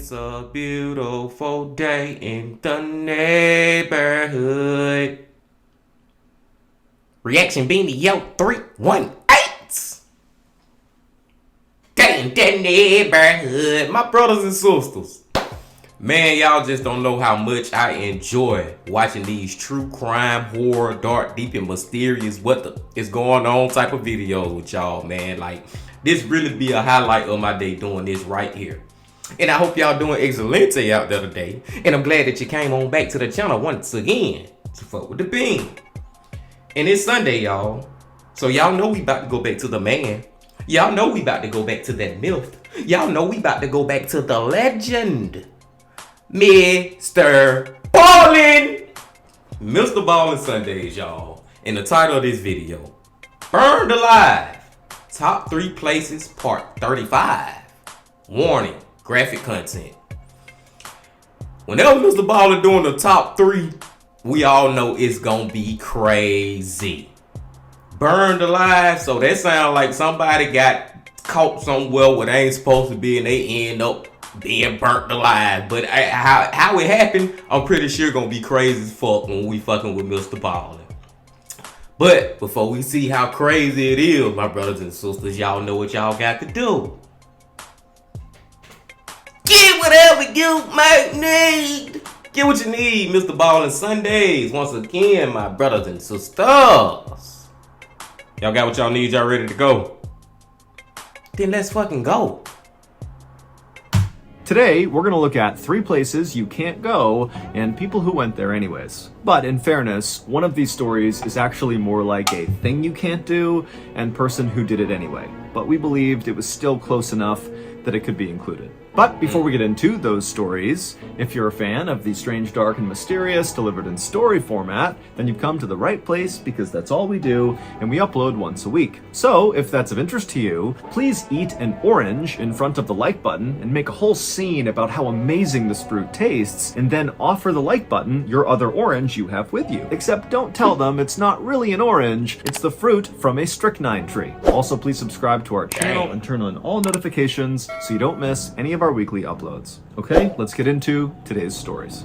It's a beautiful day in the neighborhood. Reaction Beanie Yo 318. Day in the neighborhood. My brothers and sisters. Man, y'all just don't know how much I enjoy watching these true crime, horror, dark, deep, and mysterious what is going on type of videos with y'all, man. Like, this really be a highlight of my day doing this right here. And I hope y'all doing excelente out there today. And I'm glad that you came on back to the channel once again to fuck with the bean. And it's Sunday, y'all. So y'all know we about to go back to the man. Y'all know we about to go back to that myth. Y'all know we about to go back to the legend. MrBallen. MrBallen Sundays, y'all. And the title of this video, Burned Alive. Top 3 places, part 35. Warning. Graphic content. Whenever MrBallen doing the top 3, we all know it's gonna be crazy. Burned alive, so that sounds like somebody got caught somewhere where they ain't supposed to be and they end up being burnt alive. But how it happened, I'm pretty sure gonna be crazy as fuck when we fucking with MrBallen. But before we see how crazy it is, my brothers and sisters, y'all know what y'all got to do. Get whatever you might need. Get what you need, MrBallen Sundays. Once again, my brothers and sisters. Y'all got what y'all need, y'all ready to go? Then let's fucking go. Today, we're gonna look at 3 places you can't go and people who went there anyways. But in fairness, one of these stories is actually more like a thing you can't do and person who did it anyway. But we believed it was still close enough that it could be included. But before we get into those stories, if you're a fan of the strange, dark, and mysterious delivered in story format, then you've come to the right place because that's all we do, and we upload once a week. So if that's of interest to you, please eat an orange in front of the like button and make a whole scene about how amazing this fruit tastes, and then offer the like button your other orange you have with you. Except don't tell them it's not really an orange, it's the fruit from a strychnine tree. Also, please subscribe to our channel and turn on all notifications so you don't miss any of our weekly uploads. Okay, let's get into today's stories.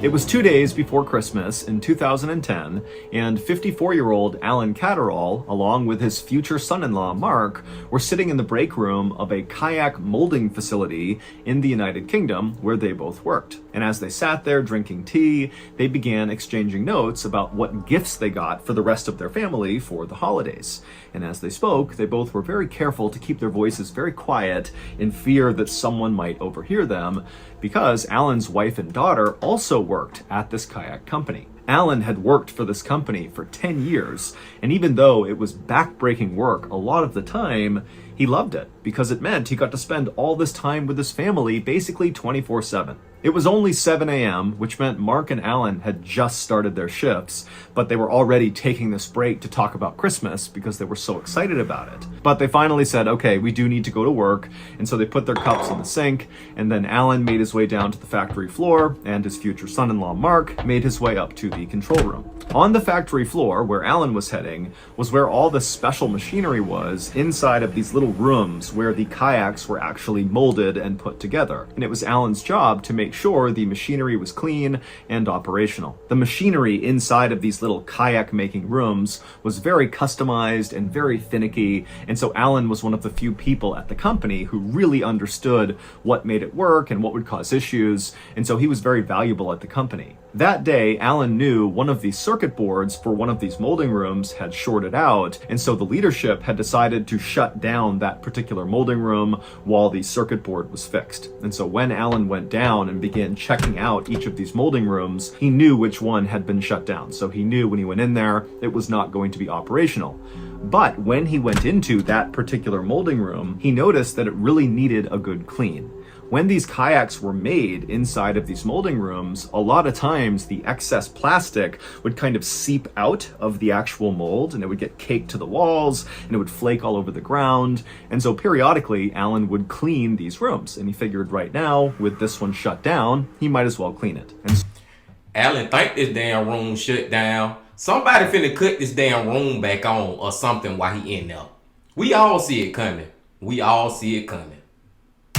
It was 2 days before Christmas in 2010, and 54-year-old Alan Catterall, along with his future son-in-law Mark, were sitting in the break room of a kayak molding facility in the United Kingdom where they both worked. And as they sat there drinking tea, they began exchanging notes about what gifts they got for the rest of their family for the holidays. And as they spoke, they both were very careful to keep their voices very quiet in fear that someone might overhear them, because Alan's wife and daughter also worked at this kayak company. Alan had worked for this company for 10 years, and even though it was backbreaking work a lot of the time, he loved it because it meant he got to spend all this time with his family basically 24/7. It was only 7 a.m., which meant Mark and Alan had just started their shifts, but they were already taking this break to talk about Christmas because they were so excited about it. But they finally said, okay, we do need to go to work, and so they put their cups in the sink, and then Alan made his way down to the factory floor, and his future son-in-law Mark made his way up to the control room. On the factory floor, where Alan was heading, was where all the special machinery was inside of these little rooms where the kayaks were actually molded and put together. And it was Alan's job to make sure the machinery was clean and operational. The machinery inside of these little kayak making rooms was very customized and very finicky, and so Alan was one of the few people at the company who really understood what made it work and what would cause issues, and so he was very valuable at the company. That day, Alan knew one of the circuit boards for one of these molding rooms had shorted out, and so the leadership had decided to shut down that particular molding room while the circuit board was fixed. And so when Alan went down and began checking out each of these molding rooms, he knew which one had been shut down. So he knew when he went in there, it was not going to be operational. But when he went into that particular molding room, he noticed that it really needed a good clean. When these kayaks were made inside of these molding rooms, a lot of times the excess plastic would kind of seep out of the actual mold, and it would get caked to the walls, and it would flake all over the ground. And so periodically, Alan would clean these rooms, and he figured right now, with this one shut down, he might as well clean it. And Alan think this damn room shut down. Somebody finna cut this damn room back on or something while he in there. We all see it coming. We all see it coming.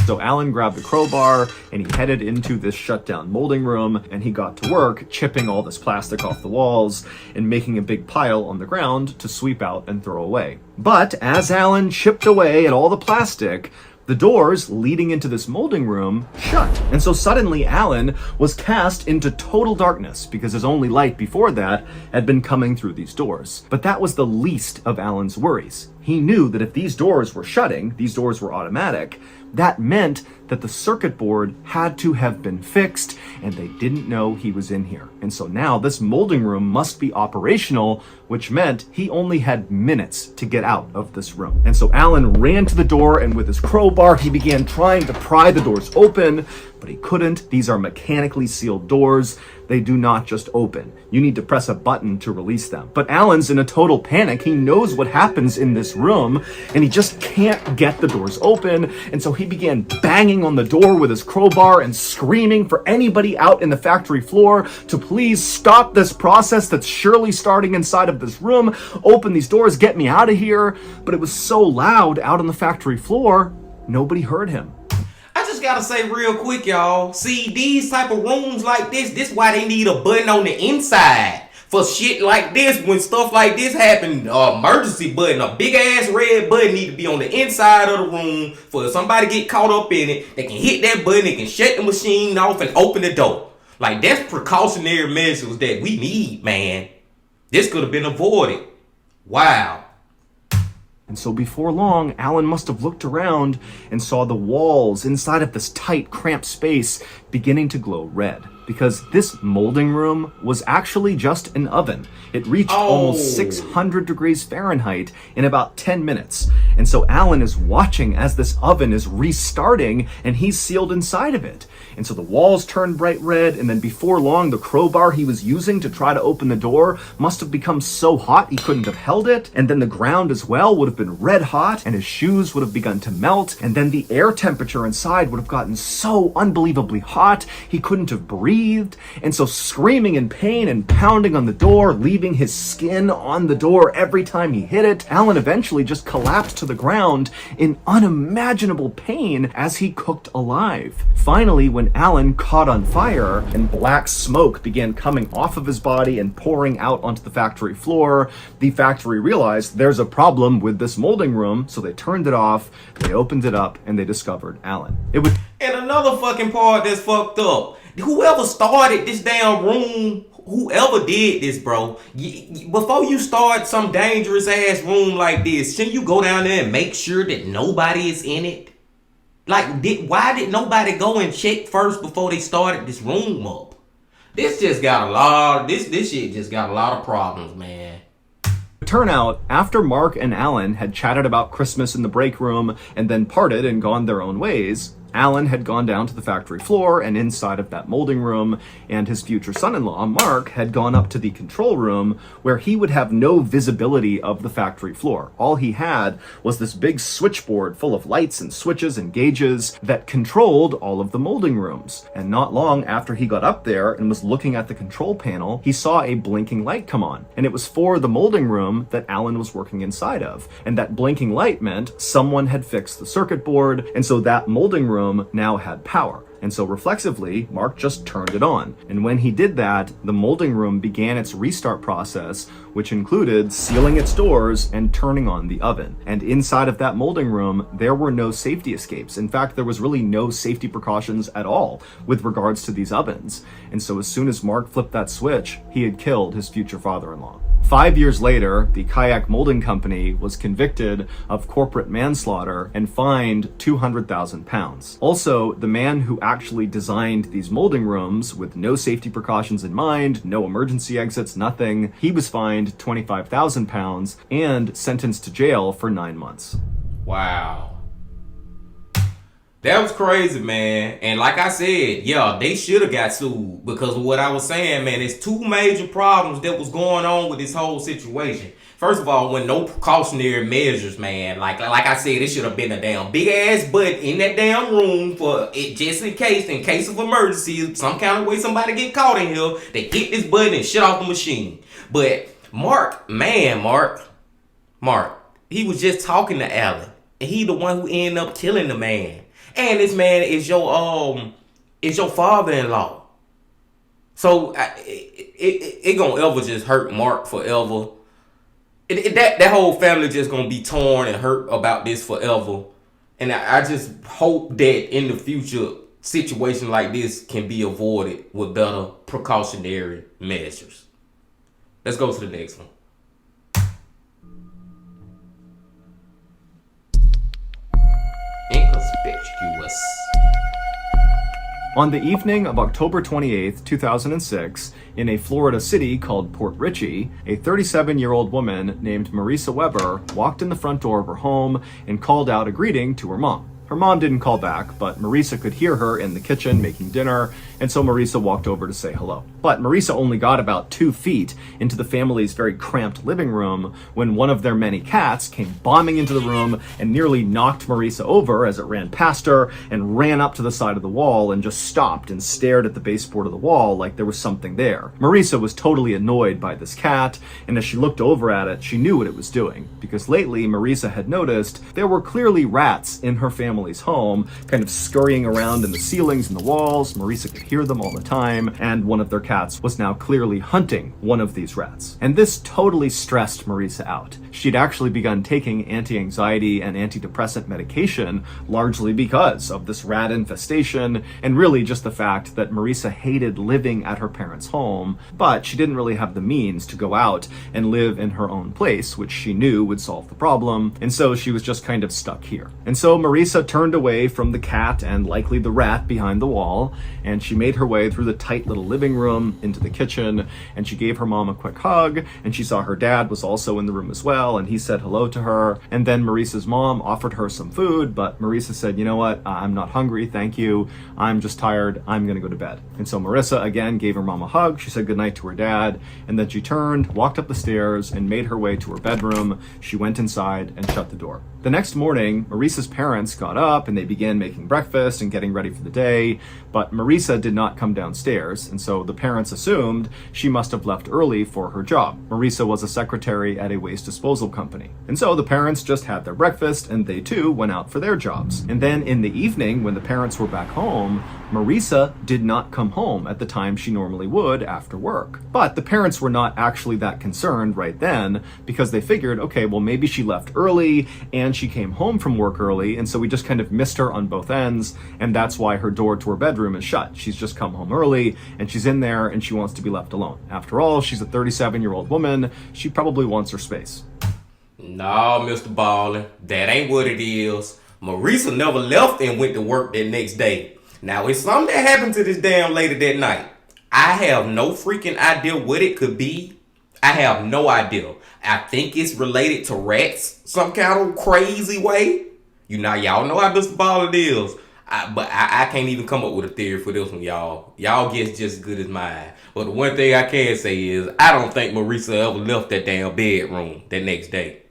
So Alan grabbed the crowbar and he headed into this shutdown molding room, and he got to work chipping all this plastic off the walls and making a big pile on the ground to sweep out and throw away. But as Alan chipped away at all the plastic, the doors leading into this molding room shut. And so suddenly Alan was cast into total darkness because his only light before that had been coming through these doors. But that was the least of Alan's worries. He knew that if these doors were shutting, these doors were automatic, that meant that the circuit board had to have been fixed, and they didn't know he was in here. And so now this molding room must be operational, which meant he only had minutes to get out of this room. And so Alan ran to the door, and with his crowbar, he began trying to pry the doors open, but he couldn't. These are mechanically sealed doors. They do not just open. You need to press a button to release them. But Alan's in a total panic. He knows what happens in this room, and he just can't get the doors open. And so he began banging on the door with his crowbar and screaming for anybody out in the factory floor to please stop this process that's surely starting inside of this room. Open these doors, get me out of here. But it was so loud out on the factory floor, nobody heard him. I just gotta say real quick, y'all. See, these type of rooms like this why they need a button on the inside. For shit like this, when stuff like this happen, emergency button, a big ass red button need to be on the inside of the room. For if somebody get caught up in it, they can hit that button, they can shut the machine off and open the door. Like, that's precautionary measures that we need, man. This could have been avoided. Wow. And so before long, Alan must have looked around and saw the walls inside of this tight, cramped space beginning to glow red. Because this molding room was actually just an oven. It reached almost 600 degrees Fahrenheit in about 10 minutes. And so Alan is watching as this oven is restarting, and he's sealed inside of it. And so the walls turned bright red, and then before long, the crowbar he was using to try to open the door must have become so hot he couldn't have held it. And then the ground as well would have been red hot, and his shoes would have begun to melt. And then the air temperature inside would have gotten so unbelievably hot, he couldn't have breathed. And so screaming in pain and pounding on the door, leaving his skin on the door every time he hit it, Alan eventually just collapsed to the ground in unimaginable pain as he cooked alive. Finally, when Alan caught on fire and black smoke began coming off of his body and pouring out onto the factory floor, the factory realized there's a problem with this molding room, so they turned it off, they opened it up, and they discovered Alan. And another fucking part that's fucked up. Whoever started this damn room, whoever did this, bro, before you start some dangerous ass room like this, shouldn't you go down there and make sure that nobody is in it? Like, why did nobody go and check first before they started this room up? This shit just got a lot of problems, man. Turnout, after Mark and Alan had chatted about Christmas in the break room and then parted and gone their own ways, Alan had gone down to the factory floor and inside of that molding room, and his future son-in-law, Mark, had gone up to the control room where he would have no visibility of the factory floor. All he had was this big switchboard full of lights and switches and gauges that controlled all of the molding rooms. And not long after he got up there and was looking at the control panel, he saw a blinking light come on. And it was for the molding room that Alan was working inside of. And that blinking light meant someone had fixed the circuit board, and so that molding room now had power. And so reflexively, Mark just turned it on. And when he did that, the molding room began its restart process, which included sealing its doors and turning on the oven. And inside of that molding room, there were no safety escapes. In fact, there was really no safety precautions at all with regards to these ovens. And so as soon as Mark flipped that switch, he had killed his future father-in-law. 5 years later, the Kayak Molding Company was convicted of corporate manslaughter and fined 200,000 pounds. Also, the man who actually designed these molding rooms with no safety precautions in mind, no emergency exits, nothing, he was fined 25,000 pounds and sentenced to jail for 9 months. Wow. That was crazy, man. And like I said, yeah, they should have got sued because of what I was saying, man. There's two major problems that was going on with this whole situation. First of all, when no precautionary measures, man. Like I said, it should have been a damn big ass butt in that damn room for it, just in case of emergency, some kind of way somebody get caught in here, they hit this button and shut off the machine. But Mark, he was just talking to Alan. And he the one who ended up killing the man. And this man is your father-in-law. So it gonna ever just hurt Mark forever. That whole family just gonna be torn and hurt about this forever. And I just hope that in the future, situation like this can be avoided with better precautionary measures. Let's go to the next one. Inconspicuous. On the evening of October 28, 2006, in a Florida city called Port Richey, a 37-year-old woman named Marisa Weber walked in the front door of her home and called out a greeting to her mom. Her mom didn't call back, but Marisa could hear her in the kitchen making dinner, and so Marisa walked over to say hello. But Marisa only got about 2 feet into the family's very cramped living room when one of their many cats came bombing into the room and nearly knocked Marisa over as it ran past her and ran up to the side of the wall and just stopped and stared at the baseboard of the wall like there was something there. Marisa was totally annoyed by this cat, and as she looked over at it, she knew what it was doing, because lately Marisa had noticed there were clearly rats in her family's home, kind of scurrying around in the ceilings and the walls. Marisa could hear them all the time, and one of their cats was now clearly hunting one of these rats. And this totally stressed Marisa out. She'd actually begun taking anti-anxiety and antidepressant medication largely because of this rat infestation, and really just the fact that Marisa hated living at her parents' home, but she didn't really have the means to go out and live in her own place, which she knew would solve the problem, and so she was just kind of stuck here. And so Marisa turned away from the cat and likely the rat behind the wall, and she made her way through the tight little living room into the kitchen, and she gave her mom a quick hug, and she saw her dad was also in the room as well, and he said hello to her. And then Marisa's mom offered her some food, but Marisa said, you know what, I'm not hungry, thank you, I'm just tired, I'm gonna go to bed. And so Marisa again gave her mom a hug, she said goodnight to her dad, and then she turned, walked up the stairs, and made her way to her bedroom. She went inside and shut the door. The next morning, Marisa's parents got up and they began making breakfast and getting ready for the day, but Marisa did not come downstairs, and so the parents assumed she must have left early for her job. Marisa was a secretary at a waste disposal company. And so the parents just had their breakfast and they too went out for their jobs. And then in the evening, when the parents were back home, Marisa did not come home at the time she normally would after work. But the parents were not actually that concerned right then, because they figured, okay, well maybe she left early and she came home from work early, and so we just kind of missed her on both ends, and that's why her door to her bedroom is shut. She's just come home early and she's in there and she wants to be left alone. After all, she's a 37-year-old woman. She probably wants her space. No, MrBallen, that ain't what it is. Marisa never left and went to work that next day. Now, it's something that happened to this damn lady that night. I have no freaking idea what it could be. I have no idea. I think it's related to rats some kind of crazy way. You know, y'all know how MrBallen is. But I can't even come up with a theory for this one, y'all. Y'all guess just as good as mine. But the one thing I can say is I don't think Marisa ever left that damn bedroom that next day.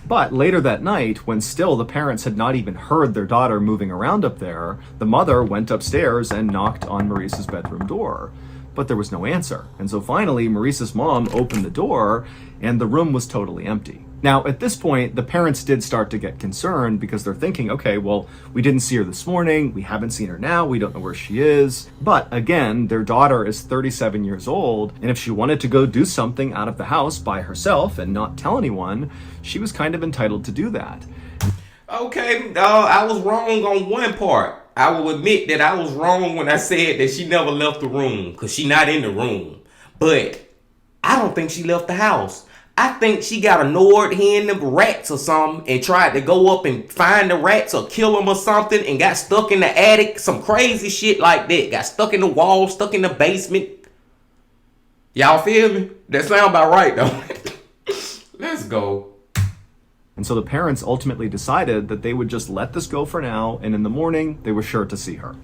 But later that night, when still the parents had not even heard their daughter moving around up there, the mother went upstairs and knocked on Marisa's bedroom door. But there was no answer. And so finally, Marisa's mom opened the door and the room was totally empty. Now, at this point, the parents did start to get concerned because they're thinking, okay, well, we didn't see her this morning, we haven't seen her now, we don't know where she is. But again, their daughter is 37 years old, and if she wanted to go do something out of the house by herself and not tell anyone, she was kind of entitled to do that. Okay, I was wrong on one part. I will admit that I was wrong when I said that she never left the room, because she not in the room. But I don't think she left the house. I think she got annoyed hearing them rats or something and tried to go up and find the rats or kill them or something and got stuck in the attic. Some crazy shit like that. Got stuck in the wall, stuck in the basement. Y'all feel me? That sound about right though. Let's go. And so the parents ultimately decided that they would just let this go for now, and in the morning, they were sure to see her.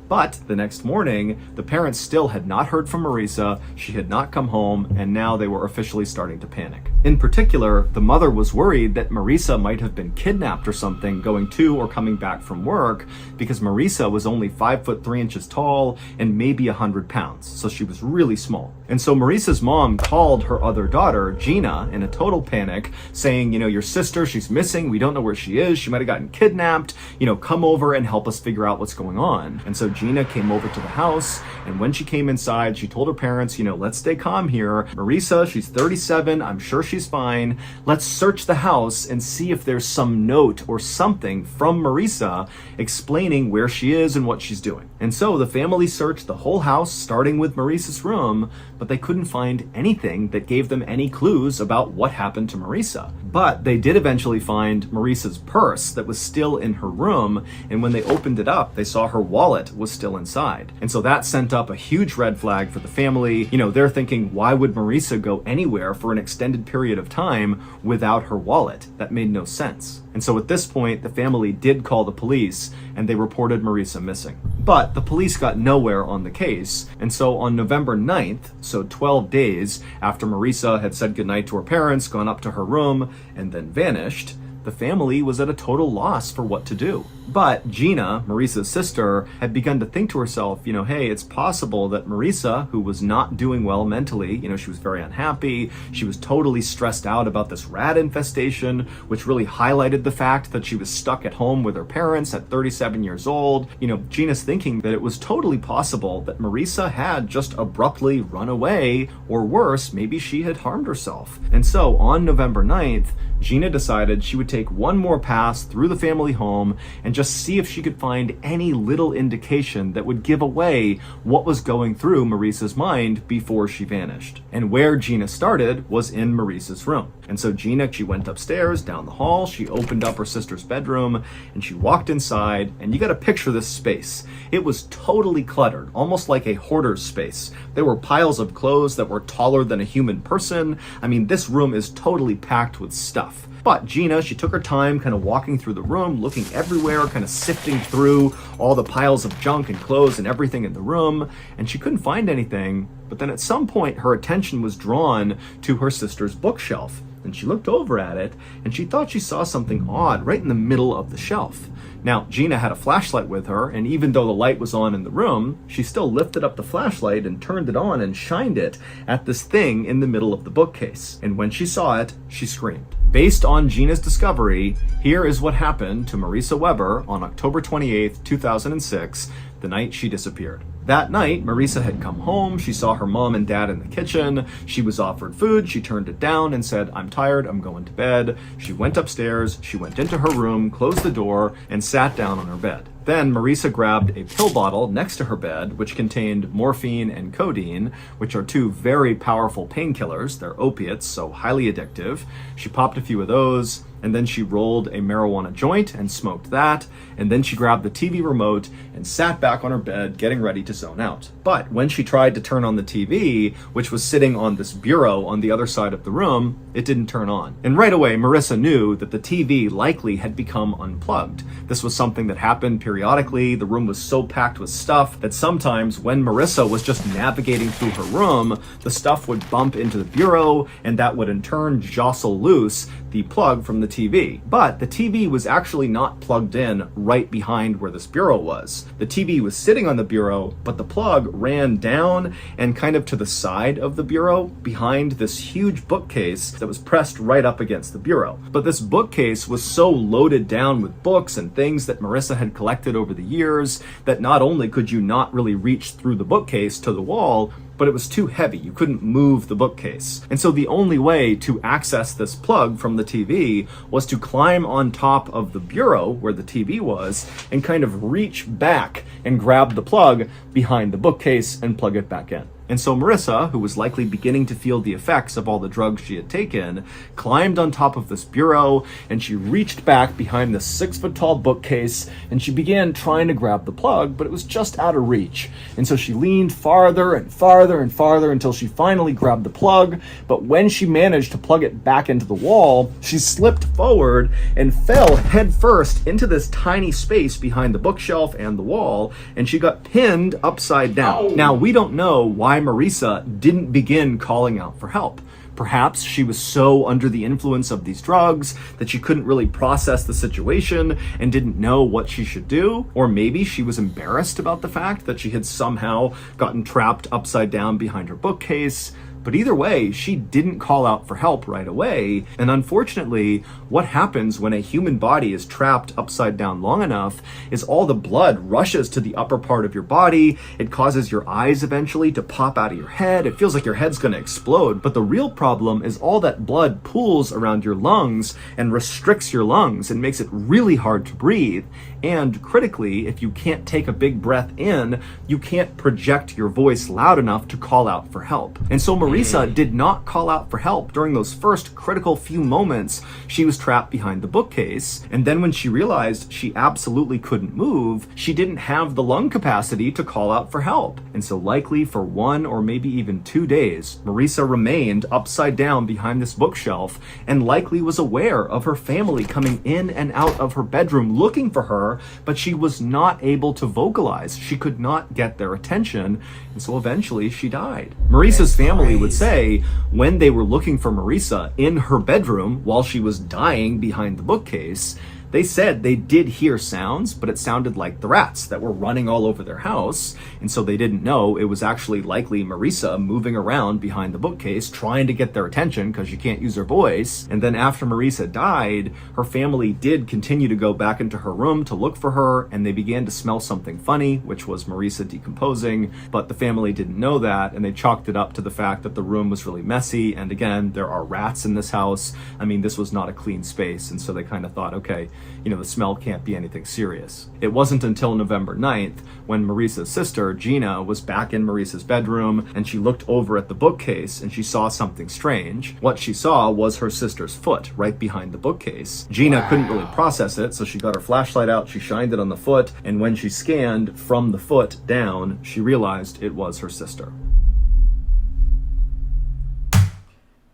But the next morning, the parents still had not heard from Marisa, she had not come home, and now they were officially starting to panic. In particular, the mother was worried that Marisa might have been kidnapped or something going to or coming back from work, because Marisa was only 5'3" tall and maybe 100 pounds, so she was really small. And so Marisa's mom called her other daughter, Gina, in a total panic, saying, your sister, she's missing, we don't know where she is, she might have gotten kidnapped, come over and help us figure out what's going on. And so Gina came over to the house, and when she came inside, she told her parents, let's stay calm here. Marisa, she's 37, I'm sure she's fine. Let's search the house and see if there's some note or something from Marisa explaining where she is and what she's doing. And so the family searched the whole house, starting with Marisa's room, but they couldn't find anything that gave them any clues about what happened to Marisa. But they did eventually find Marisa's purse that was still in her room, and when they opened it up, they saw her wallet was still inside. And so that sent up a huge red flag for the family. They're thinking, why would Marisa go anywhere for an extended period of time without her wallet? That made no sense. And so at this point, the family did call the police, and they reported Marisa missing. But the police got nowhere on the case, and so on November 9th, so 12 days after Marisa had said goodnight to her parents, gone up to her room, and then vanished, the family was at a total loss for what to do. But Gina, Marisa's sister, had begun to think to herself, hey, it's possible that Marisa, who was not doing well mentally, she was very unhappy, she was totally stressed out about this rat infestation, which really highlighted the fact that she was stuck at home with her parents at 37 years old. Gina's thinking that it was totally possible that Marisa had just abruptly run away, or worse, maybe she had harmed herself. And so on November 9th, Gina decided she would take one more pass through the family home and just see if she could find any little indication that would give away what was going through Marisa's mind before she vanished. And where Gina started was in Marisa's room. And so Gina, she went upstairs, down the hall, she opened up her sister's bedroom, and she walked inside, and you gotta picture this space. It was totally cluttered, almost like a hoarder's space. There were piles of clothes that were taller than a human person. I mean, this room is totally packed with stuff. But Gina, she took her time kind of walking through the room, looking everywhere, kind of sifting through all the piles of junk and clothes and everything in the room, and she couldn't find anything. But then at some point, her attention was drawn to her sister's bookshelf. And she looked over at it, and she thought she saw something odd right in the middle of the shelf. Now, Gina had a flashlight with her, and even though the light was on in the room, she still lifted up the flashlight and turned it on and shined it at this thing in the middle of the bookcase. And when she saw it, she screamed. Based on Gina's discovery, here is what happened to Marisa Weber on October 28th, 2006, the night she disappeared. That night, Marisa had come home, she saw her mom and dad in the kitchen, she was offered food, she turned it down and said, I'm tired, I'm going to bed. She went upstairs, she went into her room, closed the door, and sat down on her bed. Then Marisa grabbed a pill bottle next to her bed, which contained morphine and codeine, which are two very powerful painkillers. They're opiates, so highly addictive. She popped a few of those, and then she rolled a marijuana joint and smoked that, and then she grabbed the TV remote and sat back on her bed, getting ready to zone out. But when she tried to turn on the TV, which was sitting on this bureau on the other side of the room, it didn't turn on. And right away, Marisa knew that the TV likely had become unplugged. This was something that happened periodically. The room was so packed with stuff that sometimes when Marisa was just navigating through her room, the stuff would bump into the bureau, and that would in turn jostle loose the plug from the TV. But the TV was actually not plugged in right behind where this bureau was. The TV was sitting on the bureau, but the plug ran down and kind of to the side of the bureau behind this huge bookcase that was pressed right up against the bureau. But this bookcase was so loaded down with books and things that Marissa had collected over the years that not only could you not really reach through the bookcase to the wall, but it was too heavy. You couldn't move the bookcase. And so the only way to access this plug from the TV was to climb on top of the bureau where the TV was and kind of reach back and grab the plug behind the bookcase and plug it back in. And so Marissa, who was likely beginning to feel the effects of all the drugs she had taken, climbed on top of this bureau and she reached back behind this 6-foot-tall bookcase and she began trying to grab the plug, but it was just out of reach. And so she leaned farther and farther and farther until she finally grabbed the plug. But when she managed to plug it back into the wall, she slipped forward and fell headfirst into this tiny space behind the bookshelf and the wall, and she got pinned upside down. Now, we don't know why Marissa didn't begin calling out for help. Perhaps she was so under the influence of these drugs that she couldn't really process the situation and didn't know what she should do. Or maybe she was embarrassed about the fact that she had somehow gotten trapped upside down behind her bookcase. But either way, she didn't call out for help right away. And unfortunately, what happens when a human body is trapped upside down long enough is all the blood rushes to the upper part of your body. It causes your eyes eventually to pop out of your head. It feels like your head's going to explode. But the real problem is all that blood pools around your lungs and restricts your lungs and makes it really hard to breathe. And critically, if you can't take a big breath in, you can't project your voice loud enough to call out for help. And so Marissa did not call out for help during those first critical few moments she was trapped behind the bookcase. And then when she realized she absolutely couldn't move, she didn't have the lung capacity to call out for help. And so likely for 1 or maybe even 2 days, Marissa remained upside down behind this bookshelf and likely was aware of her family coming in and out of her bedroom looking for her, but she was not able to vocalize. She could not get their attention, and so eventually she died. Marissa's family would say when they were looking for Marissa in her bedroom while she was dying behind the bookcase, they said they did hear sounds, but it sounded like the rats that were running all over their house. And so they didn't know it was actually likely Marissa moving around behind the bookcase trying to get their attention because she can't use her voice. And then after Marissa died, her family did continue to go back into her room to look for her, and they began to smell something funny, which was Marissa decomposing. But the family didn't know that, and they chalked it up to the fact that the room was really messy. And again, there are rats in this house. I mean, this was not a clean space. And so they kind of thought, okay, the smell can't be anything serious. It wasn't until November 9th when Marissa's sister, Gina, was back in Marissa's bedroom and she looked over at the bookcase and she saw something strange. What she saw was her sister's foot right behind the bookcase. Gina couldn't really process it, so she got her flashlight out, she shined it on the foot, and when she scanned from the foot down, she realized it was her sister.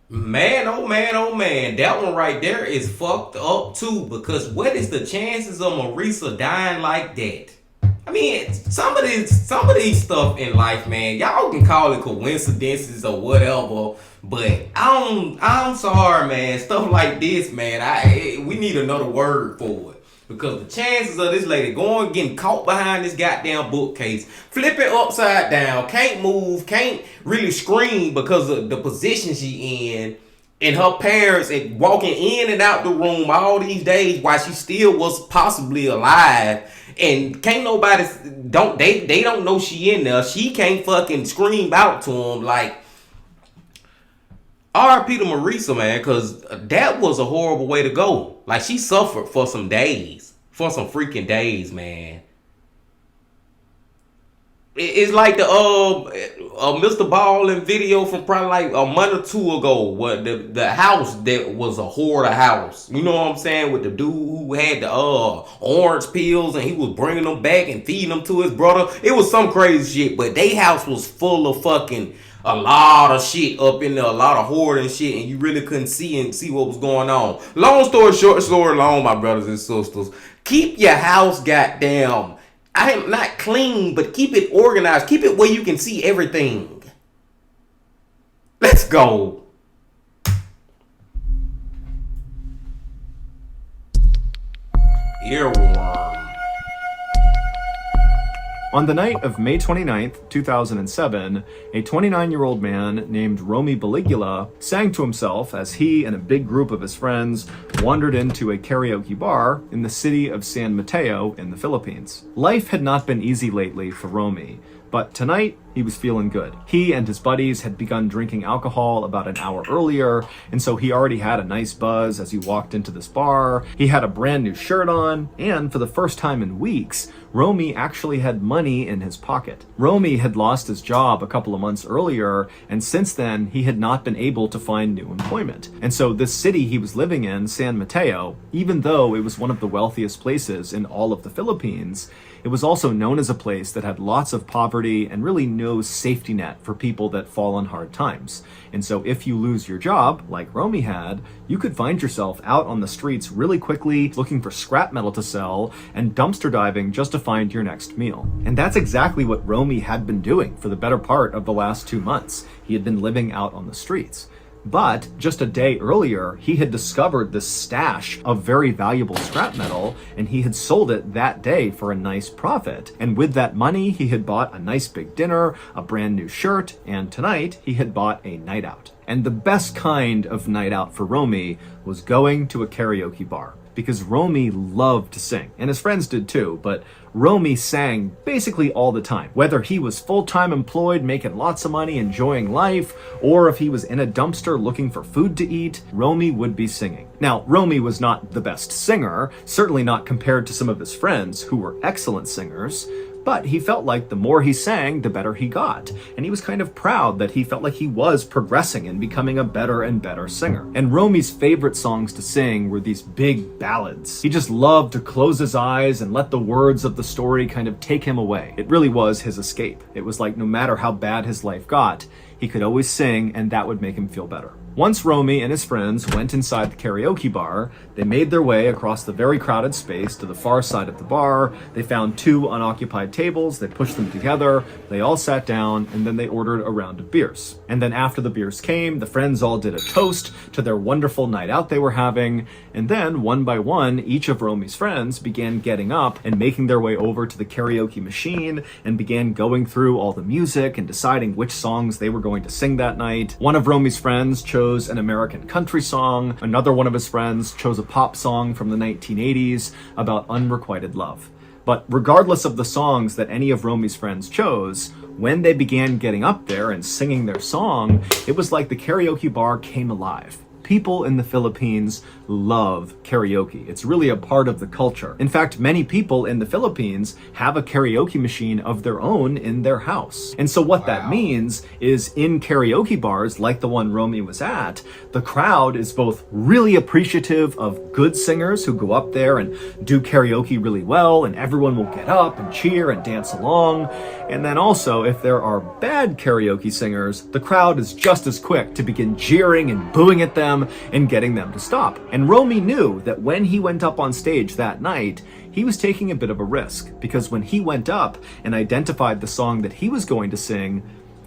Man, oh man, oh man, that one right there is fucked up too, because what is the chances of Marissa dying like that? I mean, some of these stuff in life, man, y'all can call it coincidences or whatever, but I'm sorry, man, stuff like this, man, we need another word for it. Because the chances of this lady getting caught behind this goddamn bookcase, flipping upside down, can't move, can't really scream because of the position she in, and her parents and walking in and out the room all these days while she still was possibly alive, and can't nobody they don't know she in there. She can't fucking scream out to them. Like, R.I.P. to Marissa, man, because that was a horrible way to go. Like, she suffered for some days. For some freaking days, man. It's like the MrBallen video from probably like a month or two ago. What the house that was a hoarder house. You know what I'm saying? With the dude who had the orange pills and he was bringing them back and feeding them to his brother. It was some crazy shit. But they house was full of fucking a lot of shit up in there, a lot of hoarding shit, and you really couldn't see what was going on. Long story short, story long, my brothers and sisters. Keep your house goddamn, I am not clean, but keep it organized. Keep it where you can see everything. Let's go. Earworm. On the night of May 29th, 2007, a 29-year-old man named Romy Baligula sang to himself as he and a big group of his friends wandered into a karaoke bar in the city of San Mateo in the Philippines. Life had not been easy lately for Romy, but tonight he was feeling good. He and his buddies had begun drinking alcohol about an hour earlier, and so he already had a nice buzz as he walked into this bar. He had a brand new shirt on, and for the first time in weeks, Romy actually had money in his pocket. Romy had lost his job a couple of months earlier, and since then he had not been able to find new employment. And so this city he was living in, San Mateo, even though it was one of the wealthiest places in all of the Philippines, it was also known as a place that had lots of poverty and really no safety net for people that fall on hard times. And so if you lose your job, like Romy had, you could find yourself out on the streets really quickly looking for scrap metal to sell and dumpster diving just to find your next meal. And that's exactly what Romy had been doing for the better part of the last 2 months. He had been living out on the streets. But just a day earlier, he had discovered this stash of very valuable scrap metal, and he had sold it that day for a nice profit. And with that money, he had bought a nice big dinner, a brand new shirt, and tonight he had bought a night out. And the best kind of night out for Romy was going to a karaoke bar. Because Romy loved to sing, and his friends did too, but Romy sang basically all the time. Whether he was full-time employed, making lots of money, enjoying life, or if he was in a dumpster looking for food to eat, Romy would be singing. Now, Romy was not the best singer, certainly not compared to some of his friends who were excellent singers, but he felt like the more he sang, the better he got. And he was kind of proud that he felt like he was progressing and becoming a better and better singer. And Romy's favorite songs to sing were these big ballads. He just loved to close his eyes and let the words of the story kind of take him away. It really was his escape. It was like no matter how bad his life got, he could always sing and that would make him feel better. Once Romy and his friends went inside the karaoke bar, they made their way across the very crowded space to the far side of the bar. They found 2 unoccupied tables, they pushed them together, they all sat down, and then they ordered a round of beers. And then after the beers came, the friends all did a toast to their wonderful night out they were having, and then one by one, each of Romy's friends began getting up and making their way over to the karaoke machine and began going through all the music and deciding which songs they were going to sing that night. One of Romy's friends chose an American country song. Another one of his friends chose a pop song from the 1980s about unrequited love. But regardless of the songs that any of Romy's friends chose, when they began getting up there and singing their song, it was like the karaoke bar came alive. People in the Philippines love karaoke. It's really a part of the culture. In fact, many people in the Philippines have a karaoke machine of their own in their house. And so what that means is in karaoke bars like the one Romy was at, the crowd is both really appreciative of good singers who go up there and do karaoke really well, and everyone will get up and cheer and dance along. And then also, if there are bad karaoke singers, the crowd is just as quick to begin jeering and booing at them and getting them to stop. And Romy knew that when he went up on stage that night, he was taking a bit of a risk, because when he went up and identified the song that he was going to sing,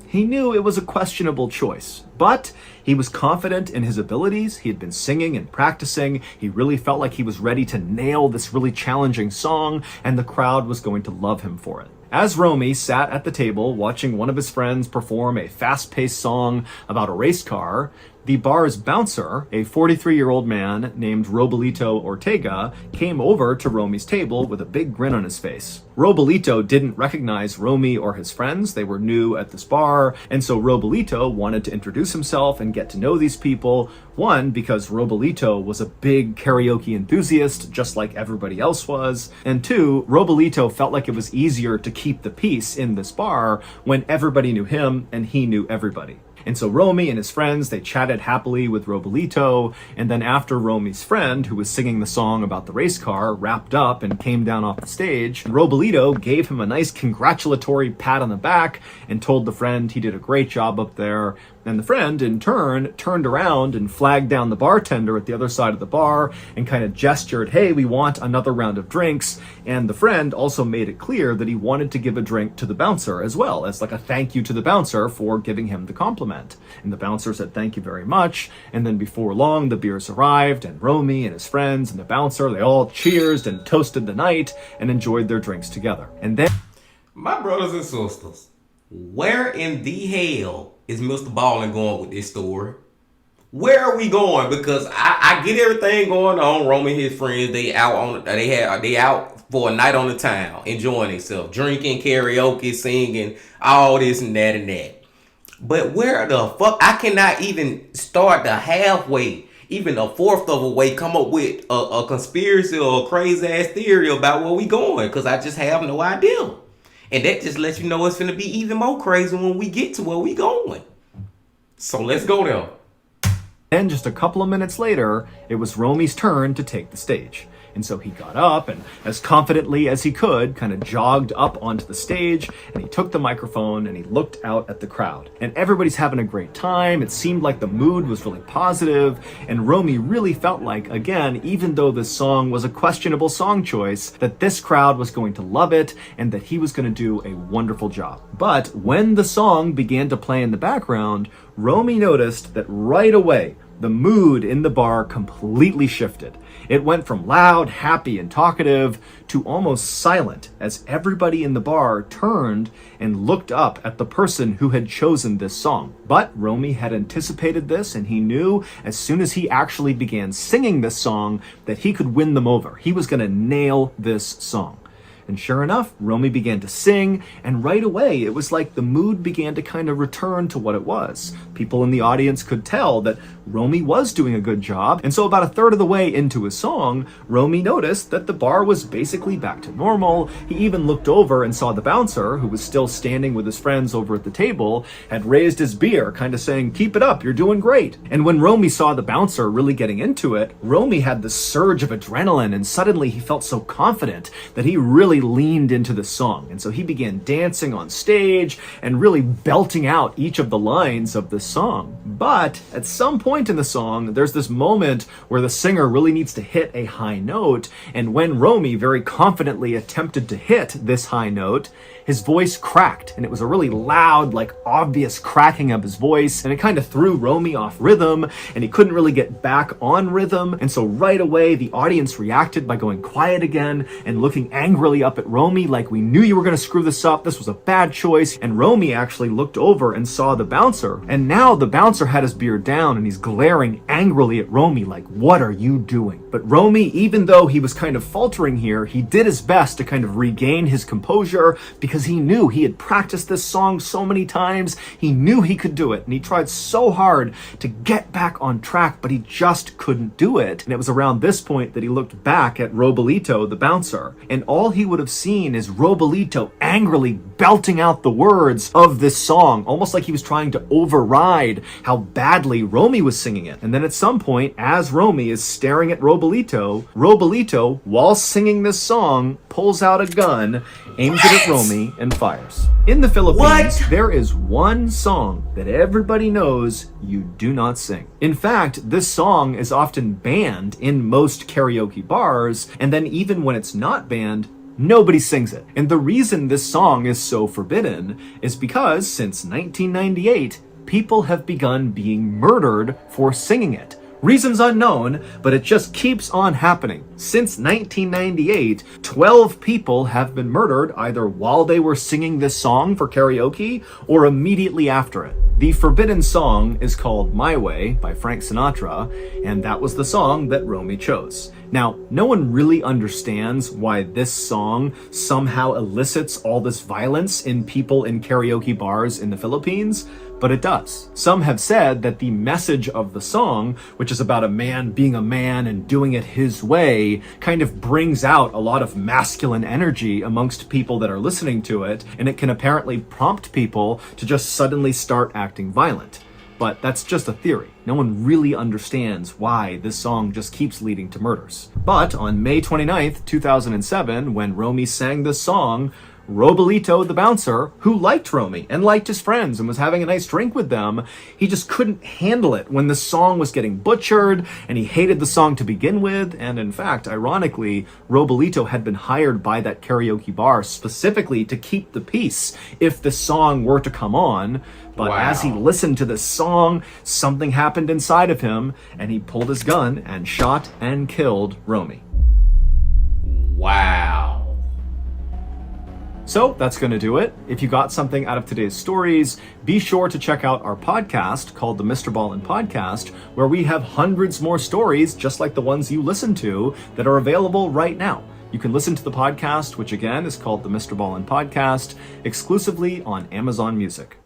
he knew it was a questionable choice. But he was confident in his abilities. He had been singing and practicing. He really felt like he was ready to nail this really challenging song, and the crowd was going to love him for it. As Romy sat at the table watching one of his friends perform a fast-paced song about a race car, the bar's bouncer, a 43-year-old man named Robalito Ortega, came over to Romy's table with a big grin on his face. Robalito didn't recognize Romy or his friends. They were new at this bar, and so Robalito wanted to introduce himself and get to know these people. One, because Robalito was a big karaoke enthusiast, just like everybody else was. And two, Robalito felt like it was easier to keep the peace in this bar when everybody knew him and he knew everybody. And so Romy and his friends, they chatted happily with Robalito, and then after Romy's friend, who was singing the song about the race car, wrapped up and came down off the stage, Robalito gave him a nice congratulatory pat on the back and told the friend he did a great job up there, And the friend, in turn, turned around and flagged down the bartender at the other side of the bar and kind of gestured, hey, we want another round of drinks. And the friend also made it clear that he wanted to give a drink to the bouncer as well, as like a thank you to the bouncer for giving him the compliment. And the bouncer said, thank you very much. And then before long, the beers arrived, and Romy and his friends and the bouncer, they all cheersed and toasted the night and enjoyed their drinks together. And then... My brothers and sisters, where in the hell is MrBallen going with this story? Where are we going? Because I get everything going on. Romy and his friends, they out for a night on the town, enjoying themselves, drinking, karaoke, singing, all this and that and that. But where the fuck? I cannot even start the halfway, even a fourth of a way, come up with a conspiracy or a crazy ass theory about where we going, because I just have no idea. And that just lets you know it's gonna be even more crazy when we get to where we going. So let's go there. Then just a couple of minutes later, it was Romy's turn to take the stage. And so he got up and, as confidently as he could, kind of jogged up onto the stage, and he took the microphone and he looked out at the crowd. And everybody's having a great time. It seemed like the mood was really positive, and Romy really felt like, again, even though this song was a questionable song choice, that this crowd was going to love it and that he was going to do a wonderful job. But when the song began to play in the background, Romy noticed that right away, the mood in the bar completely shifted. It went from loud, happy, and talkative to almost silent as everybody in the bar turned and looked up at the person who had chosen this song. But Romy had anticipated this, and he knew as soon as he actually began singing this song that he could win them over. He was going to nail this song. And sure enough, Romy began to sing, and right away it was like the mood began to kind of return to what it was. People in the audience could tell that Romy was doing a good job, and so about a third of the way into his song, Romy noticed that the bar was basically back to normal. He even looked over and saw the bouncer, who was still standing with his friends over at the table, had raised his beer, kind of saying, keep it up, you're doing great. And when Romy saw the bouncer really getting into it, Romy had this surge of adrenaline, and suddenly he felt so confident that he really leaned into the song. And so he began dancing on stage and really belting out each of the lines of the song. But at some point in the song, there's this moment where the singer really needs to hit a high note. And when Romy very confidently attempted to hit this high note, his voice cracked, and it was a really loud, like obvious cracking of his voice, and it kind of threw Romy off rhythm, and he couldn't really get back on rhythm. And so right away, the audience reacted by going quiet again and looking angrily up at Romy like, we knew you were going to screw this up, this was a bad choice. And Romy actually looked over and saw the bouncer, and now the bouncer had his beard down and he's glaring angrily at Romy like, what are you doing? But Romy, even though he was kind of faltering here, he did his best to kind of regain his composure, because he knew he had practiced this song so many times. He knew he could do it, and he tried so hard to get back on track, but he just couldn't do it. And it was around this point that he looked back at Robolito, the bouncer, and all he would have seen is Robolito angrily belting out the words of this song, almost like he was trying to override how badly Romy was singing it. And then at some point, as Romy is staring at Robolito, while singing this song, pulls out a gun, aims it at Romy, and fires. In the Philippines, there is one song that everybody knows you do not sing. In fact, this song is often banned in most karaoke bars, and then even when it's not banned, nobody sings it. And the reason this song is so forbidden is because since 1998, people have begun being murdered for singing it. Reasons unknown, but it just keeps on happening. Since 1998, 12 people have been murdered either while they were singing this song for karaoke or immediately after it. The forbidden song is called My Way by Frank Sinatra, and that was the song that Romy chose. Now, no one really understands why this song somehow elicits all this violence in people in karaoke bars in the Philippines, but it does. Some have said that the message of the song, which is about a man being a man and doing it his way, kind of brings out a lot of masculine energy amongst people that are listening to it, and it can apparently prompt people to just suddenly start acting violent. But that's just a theory. No one really understands why this song just keeps leading to murders. But on May 29th, 2007, when Romy sang this song, Robolito, the bouncer, who liked Romy and liked his friends and was having a nice drink with them, he just couldn't handle it when the song was getting butchered, and he hated the song to begin with. And in fact, ironically, Robolito had been hired by that karaoke bar specifically to keep the peace if the song were to come on. But as he listened to this song, something happened inside of him, and he pulled his gun and shot and killed Romy. Wow. So that's going to do it. If you got something out of today's stories, be sure to check out our podcast called the MrBallen Podcast, where we have hundreds more stories just like the ones you listen to that are available right now. You can listen to the podcast, which again is called the MrBallen Podcast, exclusively on Amazon Music.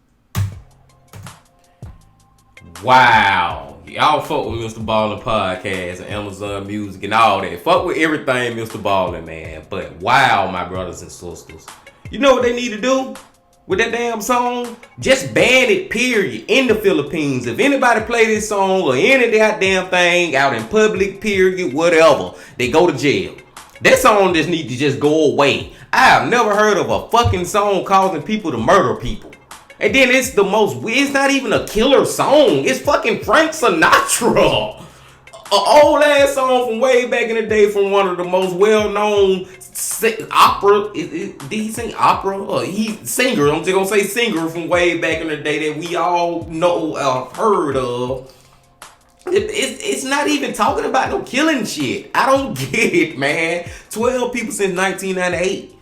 Wow. Y'all fuck with MrBallen Podcast and Amazon Music and all that. Fuck with everything MrBallen, man. But wow, my brothers and sisters. You know what they need to do with that damn song? Just ban it, period, in the Philippines. If anybody play this song or any goddamn thing out in public, period, whatever, they go to jail. That song just need to just go away. I have never heard of a fucking song causing people to murder people. And then it's not even a killer song. It's fucking Frank Sinatra. An old ass song from way back in the day from one of the most well-known opera. Did he sing opera? Singer. I'm just gonna say singer from way back in the day that we all know, heard of. It's not even talking about no killing shit. I don't get it, man. 12 people since 1998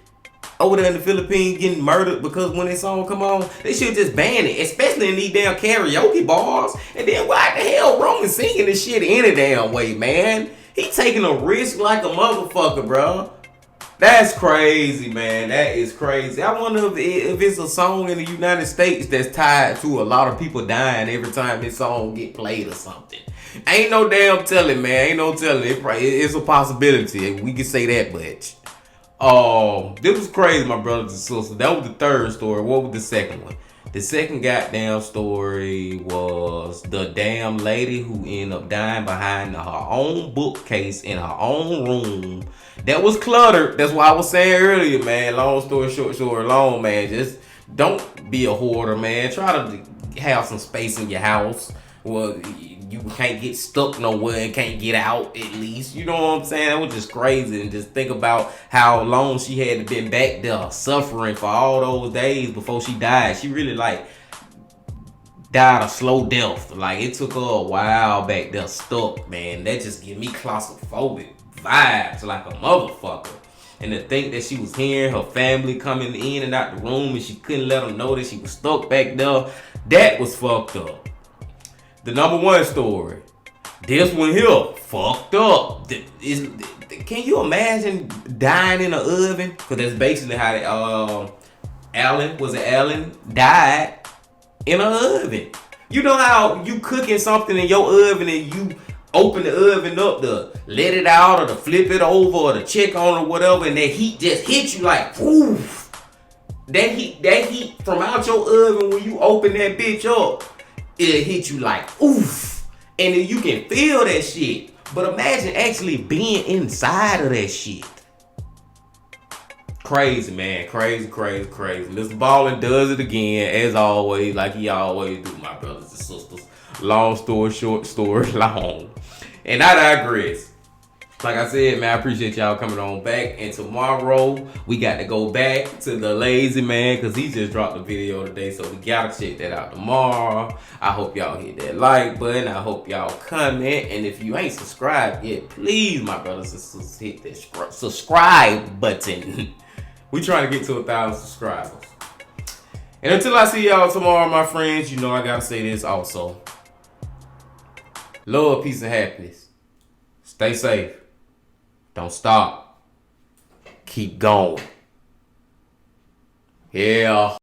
over there in the Philippines getting murdered because when this song come on, they should just ban it, especially in these damn karaoke bars. And then why the hell Roman singing this shit any damn way, man? He taking a risk like a motherfucker, bro. That's crazy, man. That is crazy. I wonder if it's a song in the United States that's tied to a lot of people dying every time this song get played or something. Ain't no damn telling, man. Ain't no telling. It's a possibility. We can say that much. Oh, this was crazy, my brothers and sisters. That was the third story. What was the second one? The second goddamn story was the damn lady who ended up dying behind her own bookcase in her own room. That was cluttered. That's why I was saying earlier, man. Long story short, long, man. Just don't be a hoarder, man. Try to have some space in your house. Well, you can't get stuck nowhere and can't get out at least. You know what I'm saying? That was just crazy. And just think about how long she had been back there suffering for all those days before she died. She really died a slow death. Like it took her a while back there stuck, man. That just give me claustrophobic vibes like a motherfucker. And to think that she was hearing her family coming in and out the room and she couldn't let them know that she was stuck back there, that was fucked up. The number one story. This one here, fucked up. Can you imagine dying in an oven? Because that's basically how Alan died in an oven. You know how you cooking something in your oven and you open the oven up to let it out or to flip it over or to check on it or whatever, and that heat just hit you like, woof. That heat from out your oven when you open that bitch up, it'll hit you like, oof. And then you can feel that shit. But imagine actually being inside of that shit. Crazy, man. Crazy. MrBallen does it again, as always, like he always do, my brothers and sisters. Long story short, story long. And I digress. Like I said, man, I appreciate y'all coming on back. And tomorrow, we got to go back to the lazy man because he just dropped a video today. So we got to check that out tomorrow. I hope y'all hit that like button. I hope y'all comment. And if you ain't subscribed yet, please, my brothers and sisters, hit that subscribe button. We trying to get to 1,000 subscribers. And until I see y'all tomorrow, my friends, you know I got to say this also. Love, peace, and happiness. Stay safe. Don't stop. Keep going. Yeah.